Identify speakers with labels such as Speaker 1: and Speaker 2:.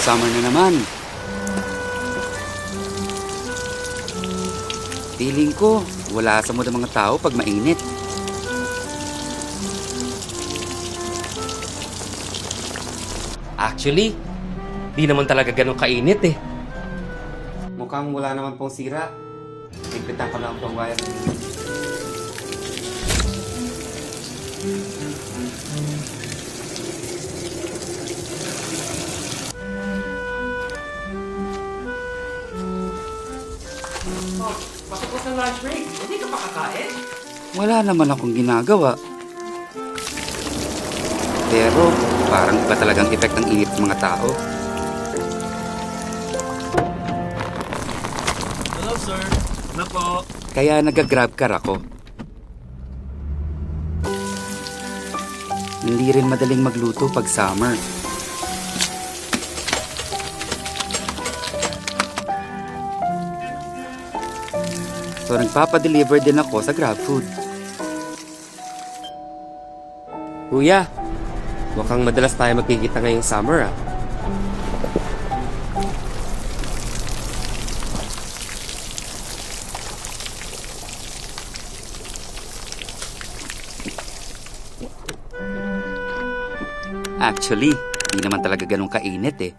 Speaker 1: Summer na naman. Feeling ko, wala sa mood ang mga tao pag mainit.
Speaker 2: Actually, di naman talaga ganun kainit eh.
Speaker 1: Mukhang wala naman pong sira. Nagpitan ko lang itong wire.
Speaker 2: Oh, patapos ng lunch break. Hindi ka pa kakain?
Speaker 1: Wala naman akong ginagawa. Pero parang iba talagang effect ng init sa mga tao.
Speaker 3: Hello, sir. Ano po?
Speaker 1: Kaya nag-grab car ako. Hindi rin madaling magluto pag summer. So nagpapadeliver din ako sa GrabFood.
Speaker 2: Kuya, mukhang madalas tayo magkikita ngayong summer ah.
Speaker 1: Actually, hindi naman talaga ganun kainit eh.